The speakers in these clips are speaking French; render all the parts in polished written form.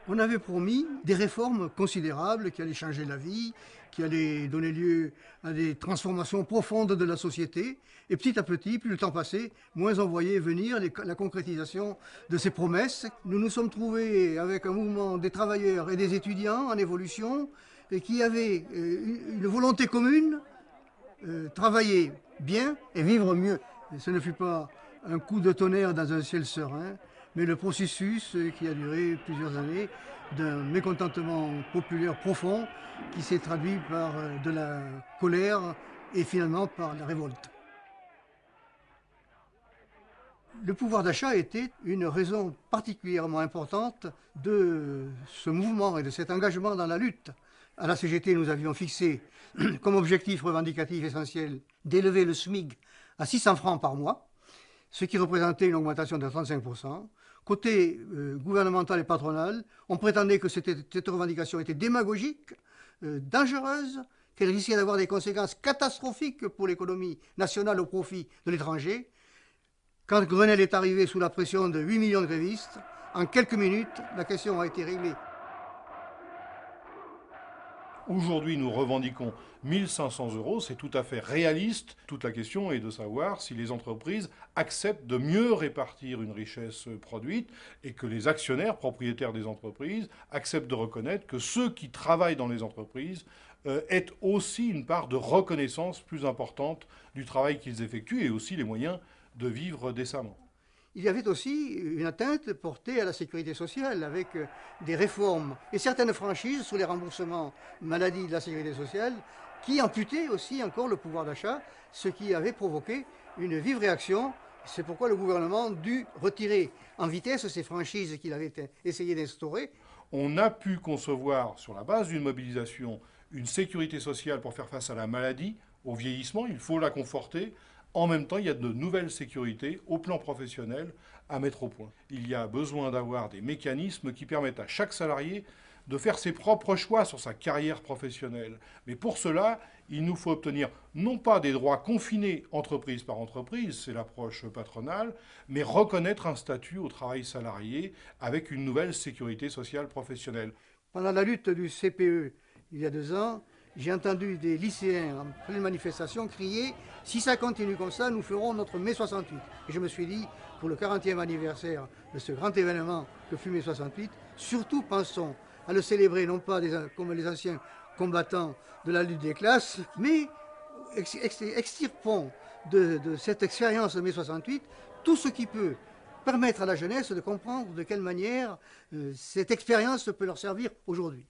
On avait promis des réformes considérables qui allaient changer la vie, qui allaient donner lieu à des transformations profondes de la société. Et petit à petit, plus le temps passait, moins on voyait venir la concrétisation de ces promesses. Nous nous sommes trouvés avec un mouvement des travailleurs et des étudiants en évolution et qui avaient une volonté commune, travailler bien et vivre mieux. Et ce ne fut pas un coup de tonnerre dans un ciel serein, mais le processus qui a duré plusieurs années d'un mécontentement populaire profond qui s'est traduit par de la colère et finalement par la révolte. Le pouvoir d'achat était une raison particulièrement importante de ce mouvement et de cet engagement dans la lutte. À la CGT, nous avions fixé comme objectif revendicatif essentiel d'élever le SMIC à 600 francs par mois, ce qui représentait une augmentation de 35%. Côté gouvernemental et patronal, on prétendait que cette revendication était démagogique, dangereuse, qu'elle risquait d'avoir des conséquences catastrophiques pour l'économie nationale au profit de l'étranger. Quand Grenelle est arrivé sous la pression de 8 millions de grévistes, en quelques minutes, la question a été réglée. Aujourd'hui, nous revendiquons 1 500 €, c'est tout à fait réaliste. Toute la question est de savoir si les entreprises acceptent de mieux répartir une richesse produite et que les actionnaires, propriétaires des entreprises, acceptent de reconnaître que ceux qui travaillent dans les entreprises aient aussi une part de reconnaissance plus importante du travail qu'ils effectuent et aussi les moyens de vivre décemment. Il y avait aussi une atteinte portée à la sécurité sociale avec des réformes et certaines franchises sous les remboursements maladie de la sécurité sociale qui amputaient aussi encore le pouvoir d'achat, ce qui avait provoqué une vive réaction. C'est pourquoi le gouvernement dut retirer en vitesse ces franchises qu'il avait essayé d'instaurer. On a pu concevoir, sur la base d'une mobilisation, une sécurité sociale pour faire face à la maladie, au vieillissement, il faut la conforter. En même temps, il y a de nouvelles sécurités au plan professionnel à mettre au point. Il y a besoin d'avoir des mécanismes qui permettent à chaque salarié de faire ses propres choix sur sa carrière professionnelle. Mais pour cela, il nous faut obtenir non pas des droits confinés entreprise par entreprise, c'est l'approche patronale, mais reconnaître un statut au travail salarié avec une nouvelle sécurité sociale professionnelle. Pendant la lutte du CPE, il y a 2 ans, j'ai entendu des lycéens en pleine manifestation crier « Si ça continue comme ça, nous ferons notre mai 68 ». Et je me suis dit, pour le 40e anniversaire de ce grand événement que fut mai 68, surtout pensons à le célébrer non pas comme les anciens combattants de la lutte des classes, mais extirpons de cette expérience de mai 68 tout ce qui peut permettre à la jeunesse de comprendre de quelle manière cette expérience peut leur servir aujourd'hui.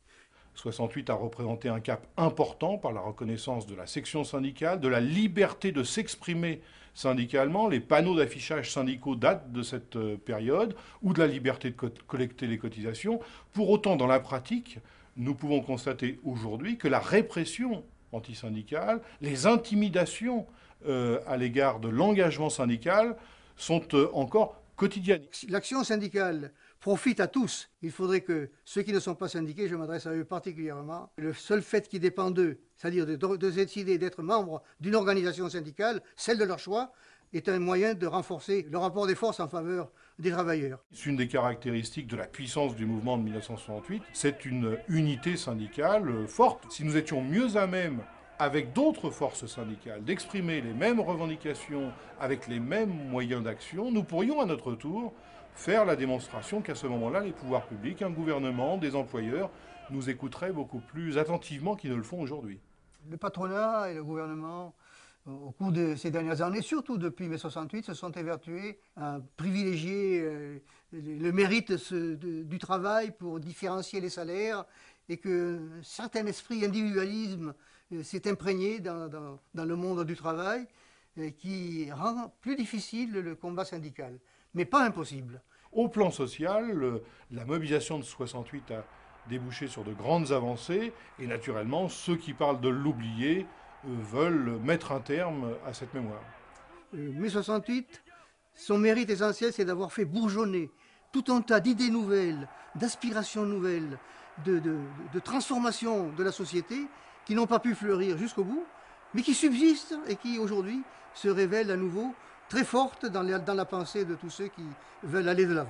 68 a représenté un cap important par la reconnaissance de la section syndicale, de la liberté de s'exprimer syndicalement. Les panneaux d'affichage syndicaux datent de cette période, ou de la liberté de collecter les cotisations. Pour autant, dans la pratique, nous pouvons constater aujourd'hui que la répression antisyndicale, les intimidations à l'égard de l'engagement syndical sont encore quotidiennes. L'action syndicale profite à tous. Il faudrait que ceux qui ne sont pas syndiqués, je m'adresse à eux particulièrement, le seul fait qui dépend d'eux, c'est-à-dire de décider d'être membre d'une organisation syndicale, celle de leur choix, est un moyen de renforcer le rapport des forces en faveur des travailleurs. C'est une des caractéristiques de la puissance du mouvement de 1968, c'est une unité syndicale forte. Si nous étions mieux à même, avec d'autres forces syndicales, d'exprimer les mêmes revendications avec les mêmes moyens d'action, nous pourrions à notre tour faire la démonstration qu'à ce moment-là, les pouvoirs publics, un gouvernement, des employeurs, nous écouteraient beaucoup plus attentivement qu'ils ne le font aujourd'hui. Le patronat et le gouvernement, au cours de ces dernières années, surtout depuis mai 68, se sont évertués à privilégier le mérite du travail pour différencier les salaires et qu'un certain esprit individualisme s'est imprégné dans le monde du travail qui rend plus difficile le combat syndical, mais pas impossible. Au plan social, la mobilisation de 68 a débouché sur de grandes avancées et naturellement, ceux qui parlent de l'oublier veulent mettre un terme à cette mémoire. Mai 68, son mérite essentiel, c'est d'avoir fait bourgeonner tout un tas d'idées nouvelles, d'aspirations nouvelles, de transformation de la société qui n'ont pas pu fleurir jusqu'au bout, mais qui subsistent et qui aujourd'hui se révèlent à nouveau très fortes dans la pensée de tous ceux qui veulent aller de l'avant.